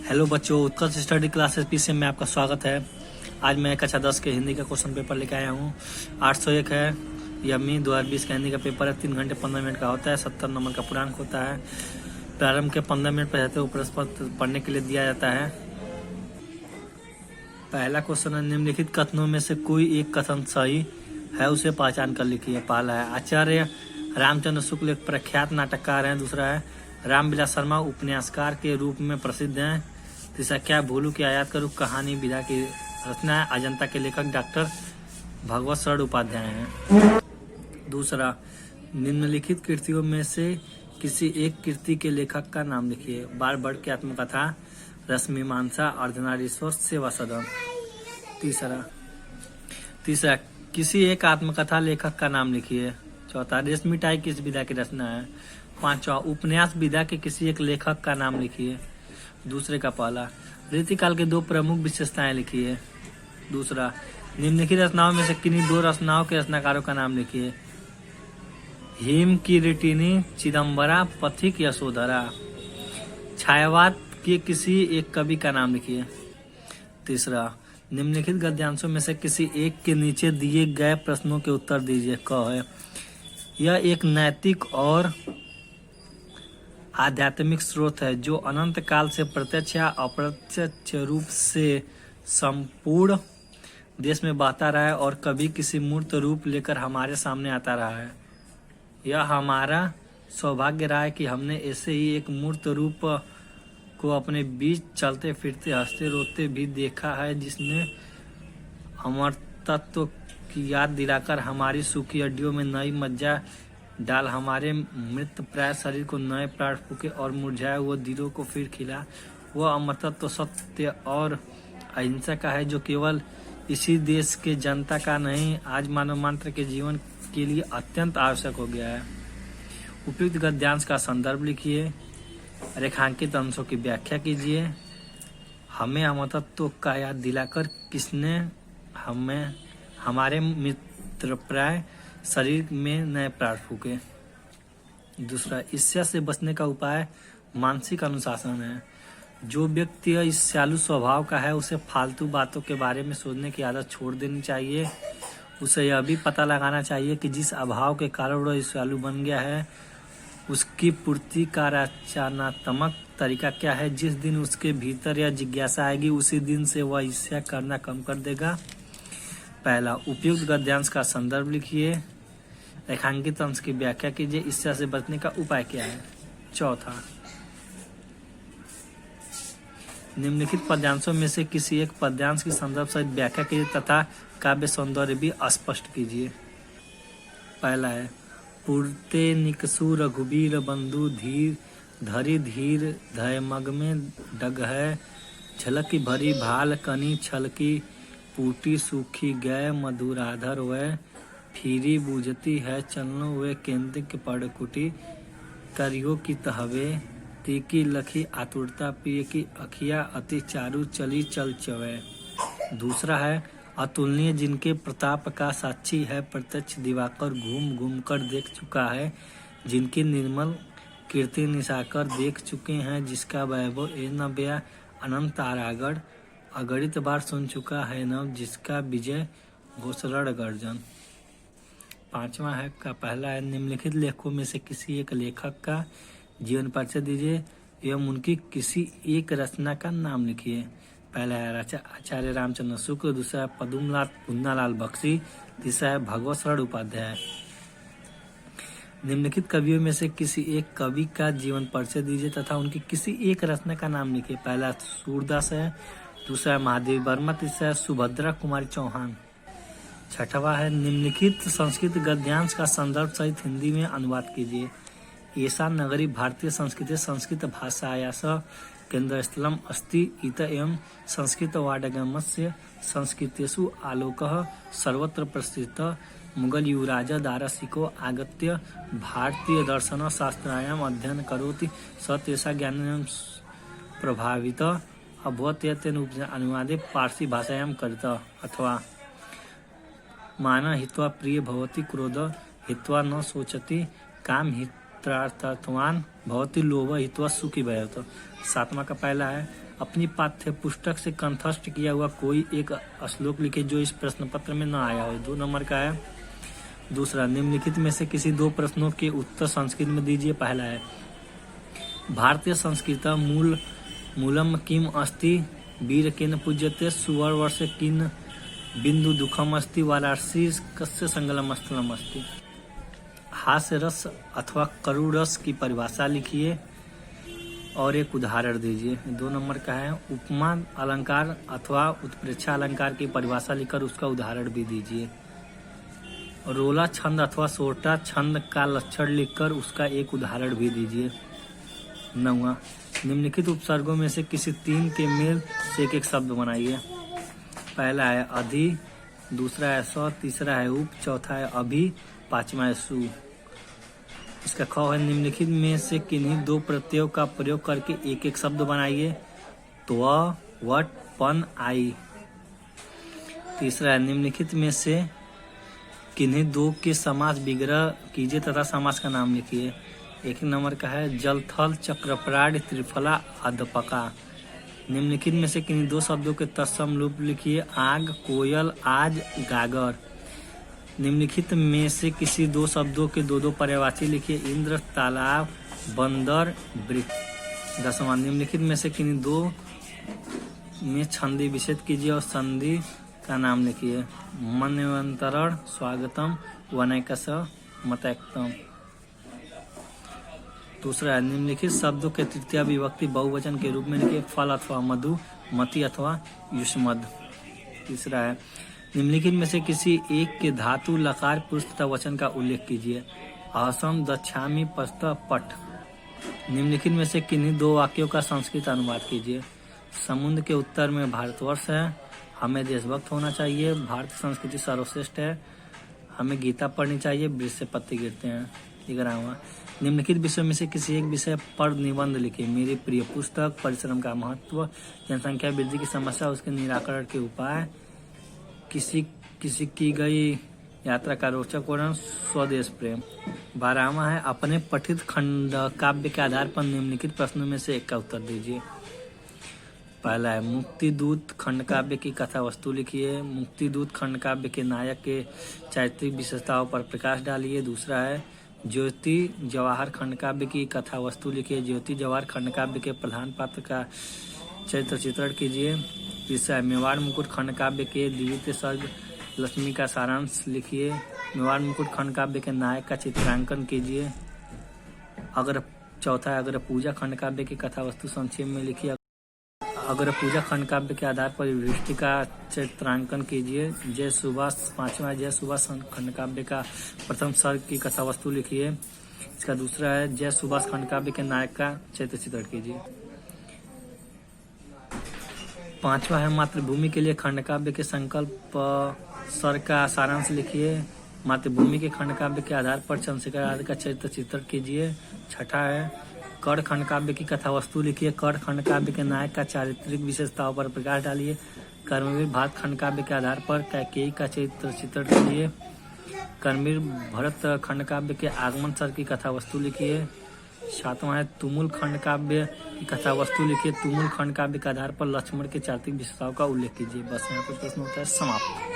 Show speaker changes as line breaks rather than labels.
Hello बच्चों, उत्कर्ष study classes P में आपका स्वागत है। आज मैं कक्षा 10 के हिंदी का क्वेश्चन पेपर लेके आया हूँ। 801 है। यमी 2020 का हिंदी का पेपर है। 3 घंटे 15 मिनट का होता है। 70 नंबर का पूर्णांक होता है। प्रारंभ के 15 मिनट पढ़ते हुए प्रश्न पत्र पढ़ने के लिए दिया जाता है। पहला क्वेश्चन है, निम्नलिखित कथनों में से कोई एक कथन सही है, उसे पहचान कर लिखिए। पहला है, आचार्य रामचंद्र शुक्ल एक प्रख्यात नाटककार हैं। दूसरा है, रामविलास शर्मा उपन्यासकार के रूप में प्रसिद्ध हैं। तीसरा, क्या भूलू क्या याद करूं कहानी विधा की रचना है। अजंता के लेखक डॉक्टर भगवत शरण उपाध्याय हैं। दूसरा, निम्नलिखित कृतियों में से किसी एक कृति के लेखक का नाम लिखिए। बारबड़ की आत्मकथा, रश्मिमांसा, अर्धनारीश्वर, सेवा सदन। तीसरा, किसी एक आत्मकथा लेखक का नाम लिखिए। चौथा, रेशमी मिठाई किस विधा की रचना है। पांचवा, उपन्यास विधा के किसी एक लेखक का नाम लिखिए। दूसरे का पहला, रीतिकाल के 2 प्रमुख विशेषताएं लिखिए। दूसरा, निम्नलिखित रचनाओं में से किन्हीं 2 रचनाओं के रचनाकारों का नाम लिखिए। हेम किरीटिनी, चिदम्बरा, पथिक, यशोधरा। छायावाद के किसी एक कवि का नाम लिखिए। तीसरा, निम्नलिखित गद्यांशों में से किसी एक के नीचे दिए गए प्रश्नों के उत्तर दीजिए। क है, यह एक नैतिक और आध्यात्मिक स्रोत है जो अनंत काल से प्रत्यक्ष या अप्रत्यक्ष रूप से संपूर्ण देश में बहता रहा है और कभी किसी मूर्त रूप लेकर हमारे सामने आता रहा है। यह हमारा सौभाग्य रहा है कि हमने ऐसे ही एक मूर्त रूप को अपने बीच चलते फिरते हंसते रोते भी देखा है, जिसने अमरतत्व की याद दिलाकर हमारी सूखी हड्डियों में नई मज्जा डाल हमारे मृत प्राय शरीर को नए प्राण फूके और मुरझाए हुए दिलों को फिर खिला। वह अमरतत्व सत्य और अहिंसा का है जो केवल इसी देश के जनता का नहीं, आज मानव मात्र के जीवन के लिए अत्यंत आवश्यक हो गया है। उपयुक्त गद्यांश का संदर्भ लिखिए। रेखांकित अंशों की व्याख्या कीजिए। हमें अमरतत्व का याद दिलाकर किसने हमें हमारे मित्रप्राय शरीर में नए प्राण फूके। दूसरा, ईर्ष्या से बचने का उपाय मानसिक अनुशासन है। जो व्यक्ति ईर्ष्यालु स्वभाव का है, उसे फालतू बातों के बारे में सोचने की आदत छोड़ देनी चाहिए। उसे यह भी पता लगाना चाहिए कि जिस अभाव के कारण वह ईर्ष्यालु बन गया है, उसकी पूर्ति का रचनात्मक तरीका क्या है। जिस दिन उसके भीतर यह जिज्ञासा आएगी, उसी दिन से वह ईर्ष्या करना कम कर देगा। पहला, उपयुक्त गद्यांश का संदर्भ लिखिए। रेखांकित अंश की व्याख्या कीजिए। ईर्ष्या से बचने का उपाय क्या है। चौथा, निम्नलिखित पद्यांशों में से किसी एक पद्यांश की संदर्भ सहित व्याख्या कीजिए तथा काव्य सौंदर्य भी स्पष्ट कीजिए। पहला है, पूर्ते निकसु रघुबीर बंधु धीर धरि धीर धय मग में डग है। झलकी भरी भाल कनी छलकी पूटी सूखी गए मधुराधर वह। फिरी बूझती है चलनो वे केंद्रिक पड़कुटी। करियो की तहवे तीकी लखी आतुरता पिए की अखिया अति चारु चली चल चवे। दूसरा है, अतुलनीय जिनके प्रताप का साक्षी है प्रत्यक्ष दिवाकर घूम घूम कर देख चुका है। जिनकी निर्मल कीर्ति निशाकर देख चुके हैं, जिसका वैभव ए न बया अनंत आरागढ़। अगणित बार सुन चुका है नव, जिसका विजय घोषरण गर्जन। पांचवा है का पहला है, निम्नलिखित लेखों में से किसी एक लेखक का जीवन परिचय दीजिए एवं उनकी किसी एक रचना का नाम लिखिए। पहला है आचार्य रामचंद्र शुक्ल। दूसरा है पद्मनाथ पुन्नालाल बख्शी। तीसरा है भगवत शरण उपाध्याय। निम्नलिखित कवियों में से किसी एक कवि का जीवन परिचय दीजिए तथा उनकी किसी एक रचना का नाम लिखिए। पहला सूरदास है। दूसरा है महादेव वर्मा। तीसरा है सुभद्रा कुमारी चौहान। छठवां है, निम्नलिखित संस्कृत गद्यांश का संदर्भ सहित हिंदी में अनुवाद कीजिए। ऐसा नगरी भारतीय संस्कृति संस्कृत भाषायास केन्द्रस्थलम अस्ति इत एवं संस्कृत वाड्गमस्य संस्कृतेषु आलोकः सर्वत्र प्रसिद्धः। मुगल युवराज दारसिको आगत्य भारतीय दर्शन शास्त्रायाम अध्ययन करोति स तेषा ज्ञानेन प्रभावितः अभवत् तेन अनुवादे पारसी भाषायां करितः। अथवा मान हित्वा प्रिय भवति क्रोध हित्वा न सोचति काम हित्रार्थवान भवति लोभ हित्वा सुखी भयत। 7वां का पहला है अपनी पाठ्य पुस्तक से कंठस्थ किया हुआ कोई एक श्लोक लिखे जो इस प्रश्न पत्र में न आया हो। 2 नंबर का है। दूसरा, निम्नलिखित में से किसी 2 प्रश्नों के उत्तर संस्कृत में दीजिए। पहला है, भारतीय संस्कृत मूलम किम अस्ति, वीर केन पूज्यते, सुवर्वर्ष किन बिंदु दुखम अस्ति, वाराणसी कस्य संगलम स्थलम अस्ति। हास्य रस अथवा करुण रस की परिभाषा लिखिए और एक उदाहरण दीजिए। 2 नंबर का है, उपमा अलंकार अथवा उत्प्रेक्षा अलंकार की परिभाषा लिखकर उसका उदाहरण भी दीजिए। रोला छंद अथवा सोटा छंद का लक्षण लिखकर उसका एक उदाहरण भी दीजिए। 9वां, निम्नलिखित उपसर्गों में से किसी 3 के मेल से एक शब्द बनाइए। पहला है अधि, दूसरा है स, तीसरा है उप, चौथा है अभि, 5वां है सु। इसका ख है, निम्नलिखित में से किन्हीं 2 प्रत्ययों का प्रयोग करके एक शब्द बनाइए। त्व, वट, पन, आई। तीसरा है, निम्नलिखित में से किन्हीं 2 के समास विग्रह कीजिए तथा समास का नाम लिखिए। 1 नंबर का है, जल थल चक्रप्राण त्रिफला अध्यापका। निम्नलिखित में से किन्हीं 2 शब्दों के तत्सम रूप लिखिए। आग, कोयल, आज, गागर। निम्नलिखित में से किसी 2 शब्दों के 2 पर्यायवाची लिखिए। इंद्र, तालाब, बंदर, वृक्ष। 10वां, निम्नलिखित में से किन्हीं 2 में छंदी विच्छेद कीजिए और संधि का नाम लिखिए। मन्वंतरण, स्वागतम, वनैकस, मतैक्तम। दूसरा है, निम्नलिखित शब्दों के तृतीय विभक्ति बहुवचन के रूप में लिखिए। फल अथवा मधु, मति अथवा युष्मद। तीसरा है, निम्नलिखित में से किसी एक के धातु, लकार, पुरुष तथा वचन का उल्लेख कीजिए। अहसम, दच्छामि, पस्त, पट। निम्नलिखित में से किन्हीं 2 वाक्यों का संस्कृत अनुवाद कीजिए। समुद्र के उत्तर में भारतवर्ष है, हमें देशभक्त होना चाहिए, भारतीय संस्कृति सर्वश्रेष्ठ है, हमें गीता पढ़नी चाहिए, वृक्ष से पत्ते गिरते हैं। 11वां, निम्नलिखित विषयों में से किसी एक विषय पर निबंध लिखिए। मेरी प्रिय पुस्तक, परिश्रम का महत्व, जनसंख्या वृद्धि की समस्या, उसके निराकरण के उपाय, किसी की गई यात्रा का रोचक वर्णन, स्वदेश प्रेम। 12वां है, अपने पठित खंड काव्य के आधार पर निम्नलिखित प्रश्नों में से एक का उत्तर दीजिए। पहला है, मुक्तिदूत खंड काव्य की कथा वस्तु लिखिए। मुक्तिदूत खंड काव्य के नायक के चारित्रिक विशेषताओं पर प्रकाश डालिए। दूसरा है, ज्योति जवाहर खंड काव्य की कथा वस्तु लिखिए। ज्योति जवाहर खंड काव्य के प्रधान पात्र का चरित्र चित्रण कीजिए। तीसरा है, मेवाड़ मुकुट खंड काव्य के द्वितीय सर्ग लक्ष्मी का सारांश लिखिए। मेवाड़ मुकुट खंड काव्य के नायक का चित्रांकन कीजिए। चौथा है, अगर पूजा खंड काव्य की कथा वस्तु संक्षेप में लिखिए। अगर पूजा खंड काव्य के आधार पर युधिष्ठिर का चित्रांकन कीजिए। जय सुभाष। 5वां, जय सुभाष खंड काव्य का प्रथम सर्ग की कथा वस्तु लिखिए। इसका दूसरा है, जय सुभाष खंड काव्य के नायक का चरित्र चित्रण कीजिए। 5वां है, मातृभूमि के लिए खंड काव्य के संकल्प स्वर का सारांश लिखिए। मातृभूमि के खंड काव्य के आधार पर चंद्रशेखर आदि का चरित्र चित्रण कीजिए। 6ठा है, कर्ण खंड काव्य की कथा वस्तु लिखिए। कर्ण खंड काव्य के नायक का चारित्रिक विशेषताओं पर प्रकाश डालिए। कर्मवीर भारत खंड काव्य के आधार पर कैकेयी का चरित्र चित्रण कीजिए। कर्मवीर भरत खंड काव्य के आगमन सर की कथा वस्तु लिखिए। 7वां है, तुमुल खंड काव्य की कथा वस्तु लिखिए। तुमुल खंड काव्य के आधार पर लक्ष्मण के चारित्रिक विशेषताओं का उल्लेख कीजिए। बस यहाँ कुछ प्रश्न होता है, समाप्त।